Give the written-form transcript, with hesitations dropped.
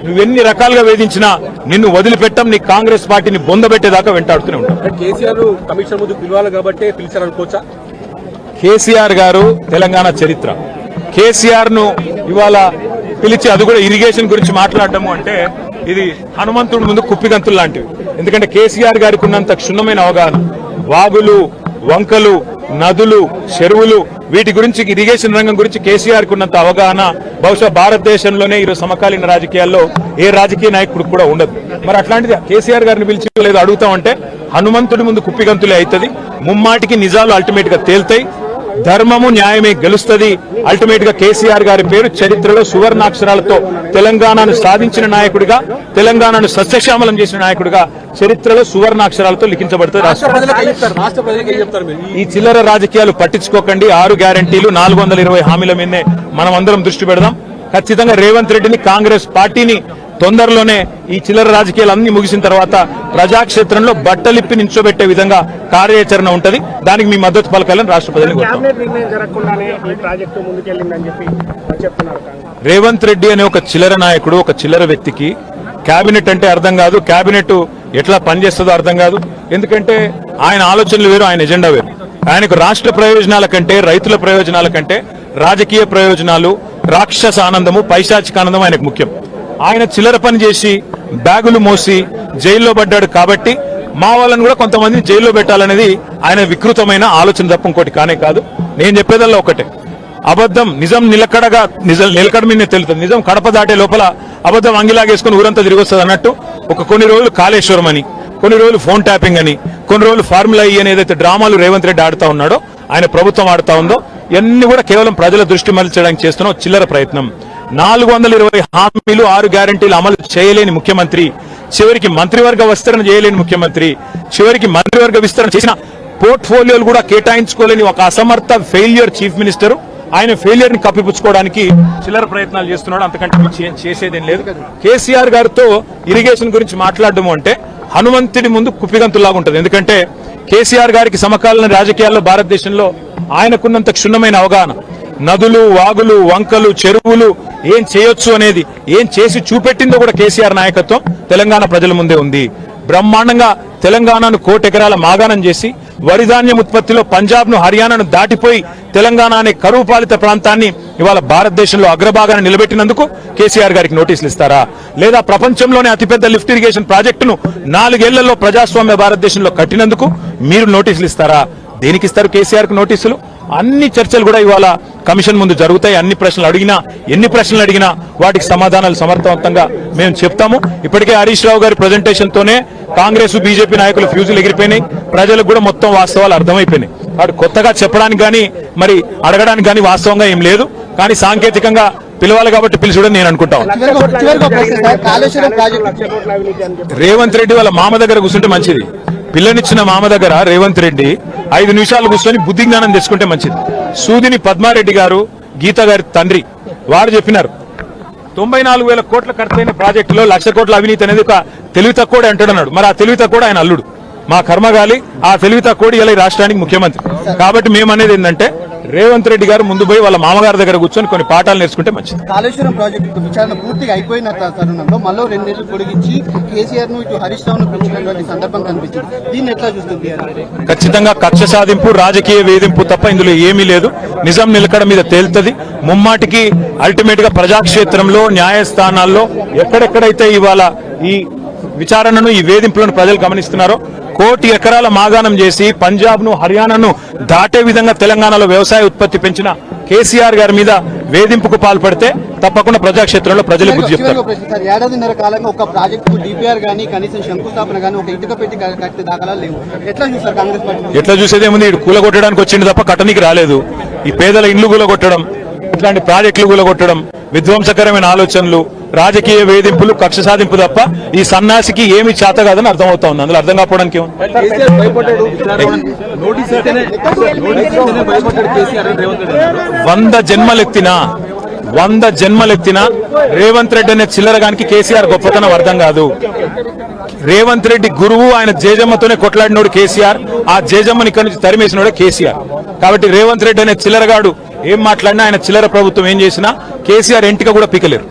నువ్వెన్ని రకాలుగా వేధించినా నిన్ను వదిలిపెట్టం, నీ కాంగ్రెస్ పార్టీని బొందబెట్టేదాకా వెంటాడుతూనే ఉంటాం. కేసీఆర్ కమిషన్ ముందు పిలవాలి కాబట్టి పిలిచారనుకోవచ్చా? కేసీఆర్ గారు తెలంగాణ చరిత్ర. కేసీఆర్ ను ఇవాళ పిలిచి అది కూడా ఇరిగేషన్ గురించి మాట్లాడటము అంటే ఇది హనుమంతుడి ముందు కుప్పిగంతులు లాంటివి. ఎందుకంటే కేసీఆర్ గారికి ఉన్నంత క్షుణ్ణమైన అవగాహన, వాగులు, వంకలు, నదులు, చెరువులు, వీటి గురించి ఇరిగేషన్ రంగం గురించి కేసీఆర్ కు ఉన్నంత అవగాహన బహుశా భారతదేశంలోనే ఈరోజు సమకాలీన రాజకీయాల్లో ఏ రాజకీయ నాయకుడు కూడా ఉండదు. మరి అట్లాంటిది కేసీఆర్ గారిని పిలిచి లేదు అడుగుతామంటే హనుమంతుడి ముందు కుప్పిగంతులే అవుతుంది. ముమ్మాటికి నిజాలు అల్టిమేట్ గా తేల్తాయి, ధర్మము న్యాయమే గెలుస్తుంది. అల్టిమేట్ గా కేసీఆర్ గారి పేరు చరిత్రలో సువర్ణాక్షరాలతో తెలంగాణను సాధించిన నాయకుడిగా, తెలంగాణను సస్యశ్యామలం చేసిన నాయకుడిగా చరిత్రలో సువర్ణాక్షరాలతో లిఖించబడుతుంది. ఈ చిల్లర రాజకీయాలు పట్టించుకోకండి. 6 గ్యారంటీలు 420 హామీల మీదనే మనం అందరం దృష్టి పెడదాం. ఖచ్చితంగా రేవంత్ రెడ్డిని, కాంగ్రెస్ పార్టీని తొందరలోనే ఈ చిల్లర రాజకీయాలన్నీ ముగిసిన తర్వాత ప్రజాక్షేత్రంలో బట్టలిప్పి నించోబెట్టే విధంగా కార్యాచరణ ఉంటది. దానికి మీ మద్దతు పలకాలని రాష్ట్ర ప్రజలకు రేవంత్ రెడ్డి అనే ఒక చిల్లర నాయకుడు, ఒక చిల్లర వ్యక్తికి కేబినెట్ అంటే అర్థం కాదు, కేబినెట్ ఎట్లా పనిచేస్తుందో అర్థం కాదు. ఎందుకంటే ఆయన ఆలోచనలు వేరు, ఆయన ఎజెండా వేరు. ఆయనకు రాష్ట్ర ప్రయోజనాల కంటే, రైతుల ప్రయోజనాల కంటే రాజకీయ ప్రయోజనాలు, రాక్షస ఆనందము, పైశాచిక ఆనందం ఆయనకు ముఖ్యం. ఆయన చిల్లర పని చేసి బ్యాగులు మోసి జైల్లో పడ్డాడు కాబట్టి మా వాళ్ళని కూడా కొంతమందిని జైల్లో పెట్టాలనేది ఆయన వికృతమైన ఆలోచన తప్ప ఇంకోటి కానే కాదు. నేను చెప్పేదల్లా ఒకటే, అబద్ధం నిజం నిలకడ మీద తెలుస్తుంది. నిజం కడప దాటే లోపల అబద్ధం అంగిలాగేసుకుని ఊరంతా తిరిగి వస్తుంది అన్నట్టు కొన్ని రోజులు కాళేశ్వరం అని, కొన్ని రోజులు ఫోన్ ట్యాపింగ్ అని, కొన్ని రోజులు ఫార్ములా అని ఏదైతే డ్రామాలు రేవంత్ రెడ్డి ఆడుతా ఉన్నాడో, ఆయన ప్రభుత్వం ఆడుతా ఉందో, ఇవన్నీ కూడా కేవలం ప్రజల దృష్టి మరల్చడానికి చేస్తున్న చిల్లర ప్రయత్నం. 420 హామీలు, 6 గ్యారంటీలు అమలు చేయలేని ముఖ్యమంత్రి, చివరికి మంత్రివర్గ విస్తరణ చేయలేని ముఖ్యమంత్రి, చివరికి మంత్రివర్గ విస్తరణ చేసిన పోర్ట్ఫోలియోలు కూడా కేటాయించుకోలేని ఒక అసమర్థ ఫెయిల్యూర్ చీఫ్ మినిస్టర్. ఆయన ఫెయిల్యూర్ ని కప్పిపుచ్చుకోవడానికి చిల్లర ప్రయత్నాలు చేస్తున్నాడు. అంతకంటే చేసేదేం లేదు. కేసీఆర్ గారితో ఇరిగేషన్ గురించి మాట్లాడడం అంటే హనుమంతుడి ముందు కుప్పిగంతులాగా ఉంటుంది. ఎందుకంటే కేసీఆర్ గారికి సమకాలీన రాజకీయాల్లో భారతదేశంలో ఆయనకున్నంత క్షుణ్ణమైన అవగాహన, నదులు, వాగులు, వంకలు, చెరువులు ఏం చేయొచ్చు అనేది, ఏం చేసి చూపెట్టిందో కూడా కేసీఆర్ నాయకత్వం తెలంగాణ ప్రజల ముందే ఉంది. బ్రహ్మాండంగా తెలంగాణను 1 కోటి ఎకరాల మాగాణం చేసి వరిధాన్యం ఉత్పత్తిలో పంజాబ్ ను, హర్యానాను దాటిపోయి తెలంగాణ అనే కరువు పాలిత ప్రాంతాన్ని ఇవాళ భారతదేశంలో అగ్రభాగాన్ని నిలబెట్టినందుకు కేసీఆర్ గారికి నోటీసులు ఇస్తారా? లేదా ప్రపంచంలోనే అతిపెద్ద లిఫ్ట్ ఇరిగేషన్ ప్రాజెక్టును 4 ఏళ్లలో ప్రజాస్వామ్య భారతదేశంలో కట్టినందుకు మీరు నోటీసులు ఇస్తారా? దేనికి ఇస్తారు కేసీఆర్ కు నోటీసులు? అన్ని చర్చలు కూడా ఇవాళ కమిషన్ ముందు జరుగుతాయి. ఎన్ని ప్రశ్నలు అడిగినా వాటికి సమాధానాలు సమర్థవంతంగా మేము చెప్తాము. ఇప్పటికే హరీష్ రావు గారి ప్రెజెంటేషన్ తోనే కాంగ్రెస్, బీజేపీ నాయకులు ఫ్యూజులు ఎగిరిపోయినాయి. ప్రజలకు కూడా మొత్తం వాస్తవాలు అర్థమైపోయినాయి. వాడు కొత్తగా చెప్పడానికి కానీ మరి అడగడానికి కానీ వాస్తవంగా ఏం లేదు. కానీ సాంకేతికంగా పిలవాలి కాబట్టి పిలిచుడని నేను అనుకుంటాను. రేవంత్ రెడ్డి వాళ్ళ మామ దగ్గర కూర్చుంటే మంచిది. పిల్లనిచ్చిన మామ దగ్గర రేవంత్ రెడ్డి 5 నిమిషాలు కూర్చొని బుద్ధి జ్ఞానం తెచ్చుకుంటే మంచిది. సూదిని పద్మారెడ్డి గారు, గీత గారి తండ్రి, వారు చెప్పినారు 94,000 కోట్ల ఖర్చైన ప్రాజెక్టులో 1,00,000 కోట్ల అవినీతి అనేది ఒక తెలివి తక్కువ అంటాడన్నాడు. మరి ఆ తెలివి తక్కువ ఆయన అల్లుడు, మా కర్మగాలి. ఆ తెలివి తక్కువ ఇలా ఈ రాష్ట్రానికి ముఖ్యమంత్రి. కాబట్టి మేము అనేది ఏంటంటే రేవంత్ రెడ్డి గారు ముందు పోయి వాళ్ళ మామగారి దగ్గర కూర్చొని కొన్ని పాఠాలు నేర్చుకుంటే మంచిది. కాళేశ్వరం ప్రాజెక్టు విచారణ పూర్తిగా అయిపోయిన తరుణంలో మళ్ళీ 2 నెలలు పొడిగించి కేసీఆర్ ను ఇటు హరీష్ రావును పెంచినటువంటి సందర్భం కనిపించింది. దీన్ని ఎట్లా చూస్తుంది? ఖచ్చితంగా కక్ష సాధింపు, రాజకీయ వేధింపు తప్ప ఇందులో ఏమీ లేదు. నిజం నిలకడ మీద తేలుతుంది. ముమ్మాటికి అల్టిమేట్ గా ప్రజాక్షేత్రంలో, న్యాయస్థానాల్లో ఎక్కడెక్కడైతే ఇవాళ ఈ విచారణను, ఈ వేధింపులను ప్రజలు గమనిస్తున్నారో, 1 కోటి ఎకరాల మాగాణం చేసి పంజాబ్ ను, హర్యానాను దాటే విధంగా తెలంగాణలో వ్యవసాయ ఉత్పత్తి పెంచిన కేసీఆర్ గారి మీద వేధింపుకు పాల్పడితే తప్పకుండా ప్రజాక్షేత్రంలో ప్రజలు బుద్ధి చెప్తారు. 1.5 ఏడాదిన్నర కాలంగా ఒక ప్రాజెక్టు డిపిఆర్ గానీ, కనీసం శంకుస్థాపన గానీ, ఒక ఇటుక పెట్టి కట్టే దాఖలా లేవు. ఎట్లా చూస్తారు కాంగ్రెస్ పార్టీ? ఎట్లా చూసేదేముంది? ఇటు కూలగొట్టడానికి వచ్చింది తప్ప కట్టనికి రాలేదు. ఈ పేదల ఇండ్లు కూలగొట్టడం, ఇట్లాంటి ప్రాజెక్టులు కూలగొట్టడం, విధ్వంసకరమైన ఆలోచనలు, రాజకీయ వేధింపులు, కక్ష సాధింపు తప్ప ఈ సన్నాసికి ఏమి చేత కాదని అర్థమవుతా ఉంది. అందులో అర్థం కాకపోవడానికి 100 జన్మలెత్తినా రేవంత్ రెడ్డి అనే చిల్లరగానికి కేసీఆర్ గొప్పతనం అర్థం కాదు. రేవంత్ రెడ్డి గురువు, ఆయన జేజమ్మతోనే కొట్లాడినోడు కేసీఆర్. ఆ జేజమ్మని ఇక్కడి నుంచి తరిమేసినోడే కేసీఆర్. కాబట్టి రేవంత్ రెడ్డి అనే చిల్లరగాడు ఏం మాట్లాడినా, ఆయన చిల్లర ప్రభుత్వం ఏం చేసినా కేసీఆర్ ఎంటిక కూడా పీకలేరు.